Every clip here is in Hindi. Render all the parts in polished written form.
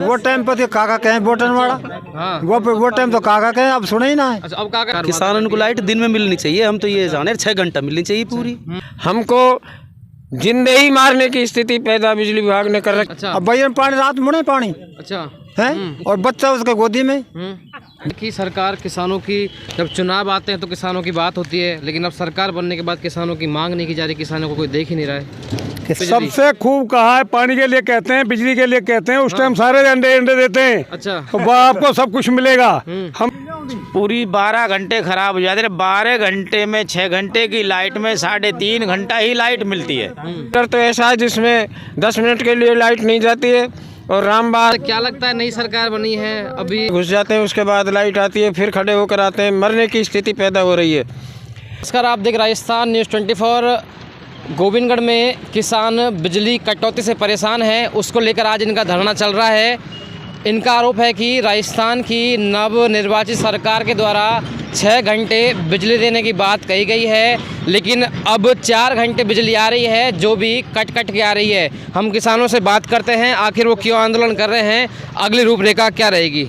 वो टाइम पर काका कहें बोटन वाला। हाँ। वो टाइम तो काका कहें, अब सुने ही ना है। अच्छा, अब काका किसानों को लाइट दिन में मिलनी चाहिए, हम तो ये जाने 6 घंटा मिलनी चाहिए पूरी। हमको जिंदे ही मारने की स्थिति पैदा बिजली विभाग ने कर रखी। अच्छा। अब भैया पानी रात मुड़े पानी अच्छा है और बच्चा उसके गोदी में। कि सरकार किसानों की जब चुनाव आते हैं तो किसानों की बात होती है, लेकिन अब सरकार बनने के बाद किसानों की मांग नहीं की जा रही, किसानों को कोई देख ही नहीं रहा है। सबसे खूब कहा है, पानी के लिए कहते हैं, बिजली के लिए कहते हैं, उस टाइम सारे अंडे देते हैं। अच्छा। तो आपको सब कुछ मिलेगा। हम पूरी 12 घंटे खराब हो जाते हैं। 12 घंटे में 6 घंटे की लाइट में 3.5 घंटा ही लाइट मिलती है। तो ऐसा है जिसमें 10 मिनट के लिए लाइट नहीं जाती है और रामबाग क्या लगता है, नई सरकार बनी है अभी घुस जाते हैं, उसके बाद लाइट आती है, फिर खड़े होकर आते हैं, मरने की स्थिति पैदा हो रही है। नमस्कार, आप देख राजस्थान न्यूज़ 24। गोविंदगढ़ में किसान बिजली कटौती से परेशान हैं, उसको लेकर आज इनका धरना चल रहा है। इनका आरोप है कि राजस्थान की नवनिर्वाचित सरकार के द्वारा 6 घंटे बिजली देने की बात कही गई है, लेकिन अब 4 घंटे बिजली आ रही है, जो भी कट के आ रही है। हम किसानों से बात करते हैं, आखिर वो क्यों आंदोलन कर रहे हैं, अगली रूपरेखा क्या रहेगी।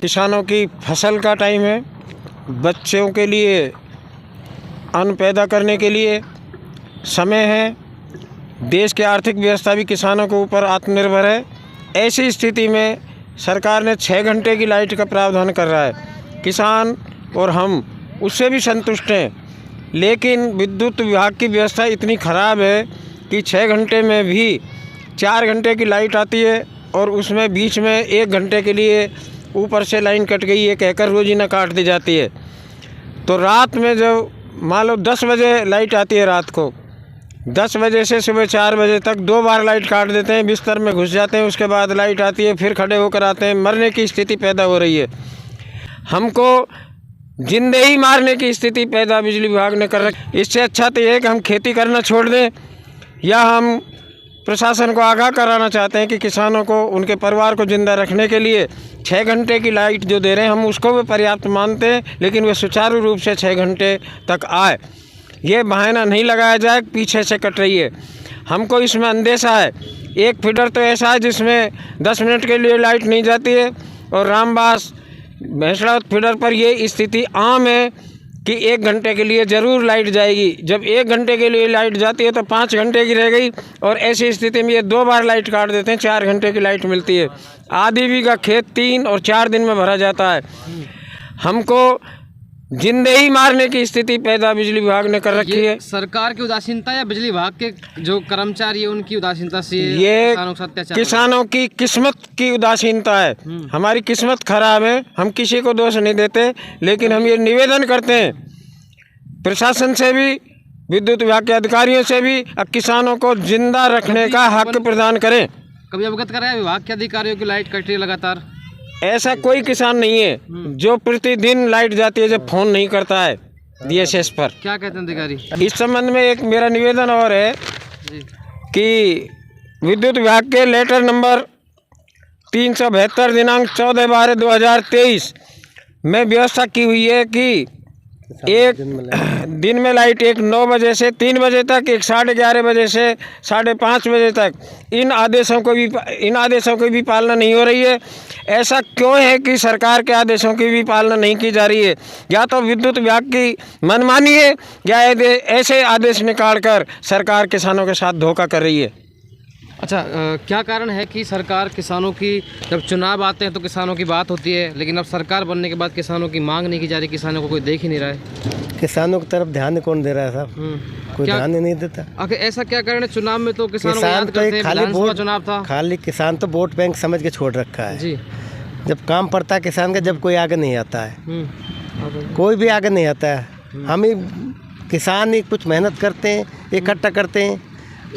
किसानों की फसल का टाइम है, बच्चों के लिए अन्न पैदा करने के लिए समय है, देश की आर्थिक व्यवस्था भी किसानों के ऊपर आत्मनिर्भर है। ऐसी स्थिति में सरकार ने 6 घंटे की लाइट का प्रावधान कर रहा है। किसान और हम उससे भी संतुष्ट हैं, लेकिन विद्युत विभाग की व्यवस्था इतनी ख़राब है कि 6 घंटे में भी 4 घंटे की लाइट आती है और उसमें बीच में 1 घंटे के लिए ऊपर से लाइन कट गई है कहकर रोजीना काट दी जाती है। तो रात में जब मान लो 10 बजे लाइट आती है, रात को 10 बजे से सुबह 4 बजे तक 2 बार लाइट काट देते हैं, बिस्तर में घुस जाते हैं, उसके बाद लाइट आती है, फिर खड़े होकर आते हैं, मरने की स्थिति पैदा हो रही है। हमको जिंदे ही मारने की स्थिति पैदा बिजली विभाग ने कर रखी। इससे अच्छा तो ये कि हम खेती करना छोड़ दें, या हम प्रशासन को आगाह कराना चाहते हैं कि किसानों को उनके परिवार को ज़िंदा रखने के लिए 6 घंटे की लाइट जो दे रहे हैं हम उसको भी पर्याप्त मानते हैं, लेकिन वे सुचारू रूप से 6 घंटे तक आए। ये बहाना नहीं लगाया जाए पीछे से कट रही है। हमको इसमें अंदेशा है, एक फीडर तो ऐसा है जिसमें 10 मिनट के लिए लाइट नहीं जाती है, और रामबास भैंसड़ा फीडर पर ये स्थिति आम है कि 1 घंटे के लिए ज़रूर लाइट जाएगी। जब 1 घंटे के लिए लाइट जाती है तो 5 घंटे की रह गई, और ऐसी स्थिति में ये 2 बार लाइट काट देते हैं, 4 घंटे की लाइट मिलती है। आधी बीघा खेत 3 और 4 दिन में भरा जाता है। हमको जिंदे ही मारने की स्थिति पैदा बिजली विभाग ने कर रखी है। सरकार की उदासीनता या बिजली विभाग के जो कर्मचारी है उनकी उदासीनता से ये किसानों की किस्मत की उदासीनता है। हमारी किस्मत खराब है, हम किसी को दोष नहीं देते, लेकिन हम ये निवेदन करते हैं प्रशासन से भी, विद्युत विभाग के अधिकारियों से भी, किसानों को जिंदा रखने का हक प्रदान करें। कभी अवगत कराया विभाग के अधिकारियों की लाइट कट रही है लगातार? ऐसा कोई किसान नहीं है जो प्रतिदिन लाइट जाती है जब फ़ोन नहीं करता है DSS पर। क्या कहते हैं अधिकारी इस संबंध में? एक मेरा निवेदन और है कि विद्युत विभाग के लेटर नंबर 372 दिनांक 14/12/2023 में व्यवस्था की हुई है कि एक दिन में लाइट 9 बजे से 3 बजे तक, 11:30 बजे से 5:30 बजे तक, इन आदेशों की भी पालना नहीं हो रही है। ऐसा क्यों है कि सरकार के आदेशों की भी पालना नहीं की जा रही है? या तो विद्युत विभाग की मनमानी है, या ऐसे आदेश निकालकर सरकार किसानों के साथ धोखा कर रही है। अच्छा, क्या कारण है कि सरकार किसानों की जब चुनाव आते हैं तो किसानों की बात होती है, लेकिन अब सरकार बनने के बाद किसानों की मांग नहीं की जा रही, किसानों को कोई देख ही नहीं रहा है? किसानों की तरफ ध्यान कौन दे रहा है साहब? कोई ध्यान ही नहीं देता। आखिर ऐसा क्या कारण है? चुनाव में तो किसानों को याद करते हैं, विधानसभा चुनाव था, खाली किसान तो वोट बैंक समझ के छोड़ रखा है जी। जब काम पड़ता है किसान का, जब कोई आगे नहीं आता है, कोई भी आगे नहीं आता है। हम ही किसान ही कुछ मेहनत करते हैं, इकट्ठा करते हैं।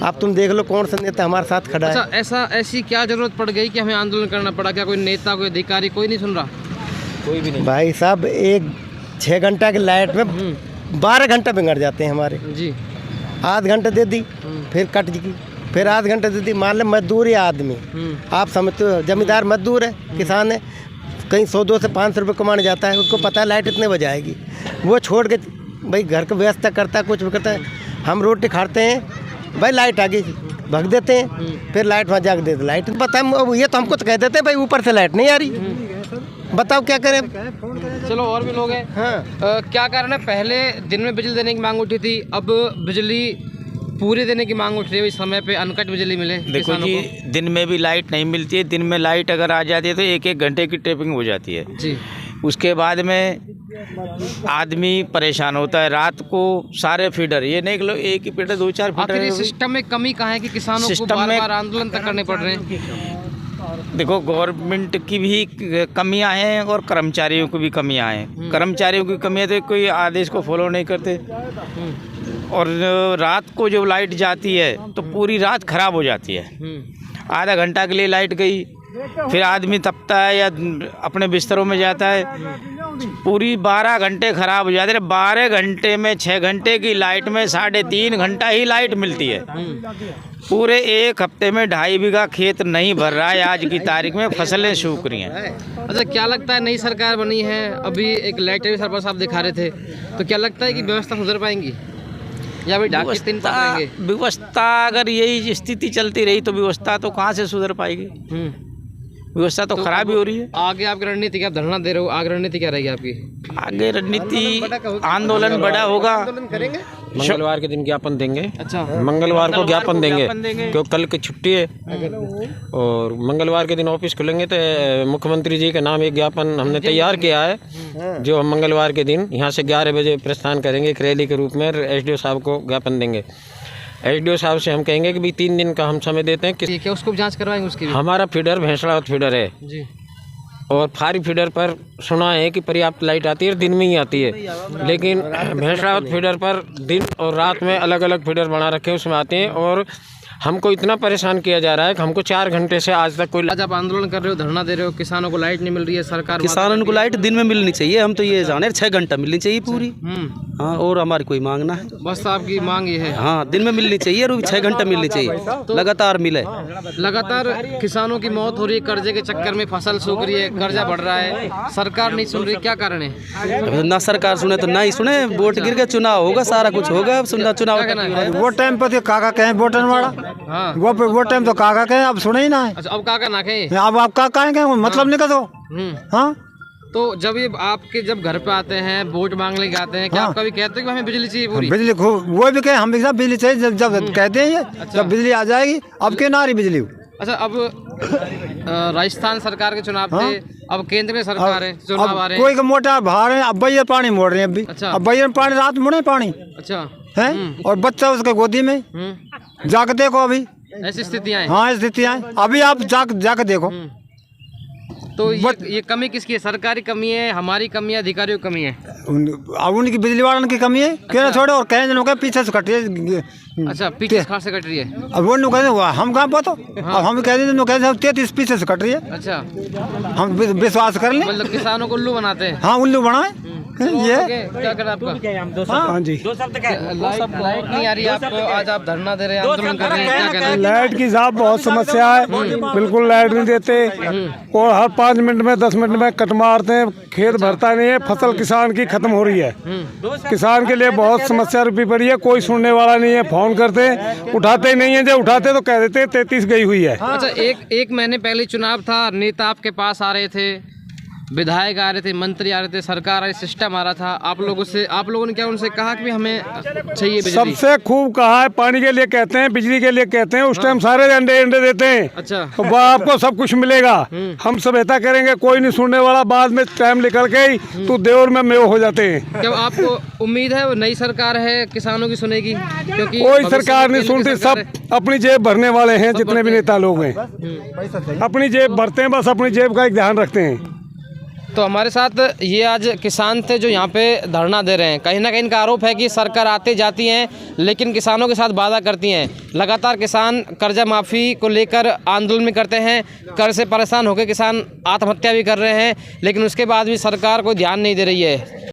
आप तुम देख लो कौन सा नेता हमारे साथ खड़ा है। अच्छा, ऐसी क्या जरूरत पड़ गई कि हमें आंदोलन करना पड़ा? क्या कोई नेता, कोई अधिकारी, कोई नहीं सुन रहा? कोई भी नहीं भाई साहब, 6 घंटा की लाइट में 12 घंटे बिगड़ जाते हैं हमारे जी। आध घंटे दे दी, फिर कट गई, फिर आध घंटे दे दी। मान लो मजदूर है आदमी, आप समझते हो, जमींदार मजदूर है, किसान है, कहीं 100-200 से 500 रुपये कमाने जाता है, उसको पता है लाइट इतने बजे आएगी, वो छोड़ के भाई घर का व्यवस्था करता है, कुछ भी करता है। हम रोटी खाते हैं भाई लाइट आ गई भग देते हैं, फिर लाइट वहाँ जाग देते लाइट पता है, ये तो हमको तो कह देते भाई ऊपर से लाइट नहीं आ रही, बताओ क्या करें। चलो और भी लोग हैं। हाँ क्या कारण है, पहले दिन में बिजली देने की मांग उठी थी, अब बिजली पूरे देने की मांग उठ रही है, इस समय पे अनकट बिजली मिले देखो किसानों जी, को। दिन में भी लाइट नहीं मिलती है। दिन में लाइट अगर आ जाती है तो 1-1 घंटे की ट्रिपिंग हो जाती है। जी उसके बाद में आदमी परेशान होता है। रात को सारे फीडर, ये नहीं कि लोग एक ही फीडर 2-4 फीडर आखिर है। इस सिस्टम में कमी कहाँ है कि किसानों को सिस्टम बार में- बार आंदोलन तक करने पड़ रहे हैं? देखो, गवर्नमेंट की भी कमियां हैं और कर्मचारियों की भी कमियां हैं। कर्मचारियों की कमी है तो कोई आदेश को फॉलो नहीं करते, और रात को जब लाइट जाती है तो पूरी रात खराब हो जाती है। आधा घंटा के लिए लाइट गई, फिर आदमी तपता है या अपने बिस्तरों में जाता है, पूरी 12 घंटे खराब हो जाते हैं। 12 घंटे में 6 घंटे की लाइट में 3.5 घंटा ही लाइट मिलती है। पूरे एक हफ्ते में 2.5 बीघा खेत नहीं भर रहा है आज की तारीख में, फसलें सूख रही हैं। अच्छा, क्या लगता है, नई सरकार बनी है, अभी एक लाइटें भी सरपंच साहब दिखा रहे थे, तो क्या लगता है कि व्यवस्था सुधर पाएंगी या फिर डाक कितने रहेंगे? व्यवस्था अगर यही स्थिति चलती रही तो व्यवस्था तो कहाँ से सुधर पाएगी। व्यवस्था तो खराब ही हो रही है। आगे आपकी रणनीति, क्या धरना दे रहे हो, आगे रणनीति क्या रहेगी आपकी? आगे रणनीति आंदोलन बड़ा होगा। मंगलवार के दिन ज्ञापन देंगे। अच्छा, मंगलवार को ज्ञापन देंगे देंगे। क्योंकि कल की छुट्टी है, और मंगलवार के दिन ऑफिस खुलेंगे तो मुख्यमंत्री जी के नाम एक ज्ञापन हमने तैयार किया है, जो हम मंगलवार के दिन यहाँ से 11 बजे प्रस्थान करेंगे एक रैली के रूप में, एसडीओ साहब को ज्ञापन देंगे। एसडीओ साहब से हम कहेंगे कि भी 3 दिन का हम समय देते हैं कि ठीक है, उसको भी जांच करवाएंगे उसकी भी? हमारा फीडर भैंसड़ावत फीडर है, जी। और फारी फीडर पर सुना है कि पर्याप्त लाइट आती है, दिन में ही आती है, लेकिन भैंसड़ावत फीडर पर दिन और रात में अलग अलग फीडर बना रखे हैं, उसमें आते हैं। और हमको इतना परेशान किया जा रहा है कि हमको 4 घंटे से आज तक कोई आज आप आंदोलन कर रहे हो, धरना दे रहे हो, किसानों को लाइट नहीं मिल रही है, सरकार किसानों को लाइट दिन में मिलनी चाहिए, हम तो ये जाने 6 घंटा मिलनी चाहिए पूरी। हाँ, और हमारी कोई मांग ना है। बस आपकी मांग ये है? हाँ, दिन में मिलनी चाहिए और 6 घंटा मिलनी चाहिए, लगातार मिले। लगातार किसानों की मौत हो रही है, कर्जे के चक्कर में फसल सूख रही है, कर्जा बढ़ रहा है, सरकार नहीं सुन रही, क्या कारण है? ना सरकार सुने तो ना ही सुने, वोट गिर के चुनाव होगा, सारा कुछ होगा। अब सुनना चुनाव क्या कहना है? वो टाइम पर काका कहें वोटर वाला, हाँ, वो टाइम तो काका कहें, अब सुने ही ना है। अच्छा, अब काका ना कहें? अब आप काका कहें मतलब नहीं कर दो। हाँ, तो जब ये आपके जब घर पे आते हैं, वोट मांगने के आते हैं, क्या आप कभी कहते हैं कि हमें बिजली चाहिए पूरी? बिजली वो भी कहे, हम भी बिजली चाहिए, जब कहते हैं ये, जब बिजली आ जाएगी। अब के ना रही बिजली। अच्छा, अब राजस्थान सरकार के चुनाव थे, अब केंद्र में सरकार है, चुनाव आ रहे हैं। कोई का मोटा बाहर है, अब भैया पानी मोड़ रहे हैं अभी। अच्छा। अब भैया पानी रात मुड़े पानी अच्छा है, और बच्चा उसके गोदी में। जाके देखो अभी ऐसी स्थितियां हैं। हाँ स्थितियाँ अभी आप जाके देखो। तो ये कमी किसकी है? सरकारी कमी है, हमारी कमी है, अधिकारियों की कमी है? अब उनकी बिजली वालों की कमी है, क्यों ना छोड़े, और कहीं जनों के पीछे से कट रही है। अच्छा, पीछे कहाँ से कट रही है? अब वो नु कहते हम कहाँ पता, अब हम कह रहे 33 पीछे से कट रही है। अच्छा, हम विश्वास कर लें। मतलब किसानों को उल्लू बनाते हैं। हाँ, उल्लू बनाए ये। क्या करना आपका? हाँ जी, लाइट नहीं आ रही आपको, आज आप धरना दे रहे हैं, आंदोलन कर रहे हैं, क्या कहना है? लाइट की साहब बहुत समस्या है, बिल्कुल लाइट नहीं देते, और हर 5 मिनट में 10 मिनट में कट मारते हैं, खेत भरता नहीं है, फसल किसान की खत्म हो रही है। किसान के लिए बहुत समस्या रूपी पड़ी है, कोई सुनने वाला नहीं है। फोन करते हैं, उठाते ही नहीं है, जब उठाते तो कह देते 33 गई हुई है। अच्छा, एक महीने पहले चुनाव था, नेता आपके पास आ रहे थे, विधायक आ रहे थे, मंत्री आ रहे थे, सरकार आ रही, सिस्टम आ रहा था, आप लोगों ने क्या उनसे कहा कि हमें चाहिए बिजली? सबसे खूब कहा है, पानी के लिए कहते हैं, बिजली के लिए कहते हैं, उस टाइम सारे अंडे देते हैं। अच्छा, तो आपको सब कुछ मिलेगा, हम सब ऐसा करेंगे, कोई नहीं सुनने वाला, बाद में टाइम निकल के ही तो देवर में मेव हो जाते हैं। क्या आपको उम्मीद है वो नई सरकार है किसानों की सुनेगी? क्योंकि कोई सरकार नहीं सुनती, सब अपनी जेब भरने वाले हैं, जितने भी नेता लोग हैं अपनी जेब भरते हैं, बस अपनी जेब का एक ध्यान रखते हैं। तो हमारे साथ ये आज किसान थे जो यहाँ पे धरना दे रहे हैं। कहीं ना कहीं इनका आरोप है कि सरकार आती जाती हैं लेकिन किसानों के साथ वादा करती हैं। लगातार किसान कर्जा माफ़ी को लेकर आंदोलन भी करते हैं, कर्ज से परेशान होकर किसान आत्महत्या भी कर रहे हैं, लेकिन उसके बाद भी सरकार कोई ध्यान नहीं दे रही है।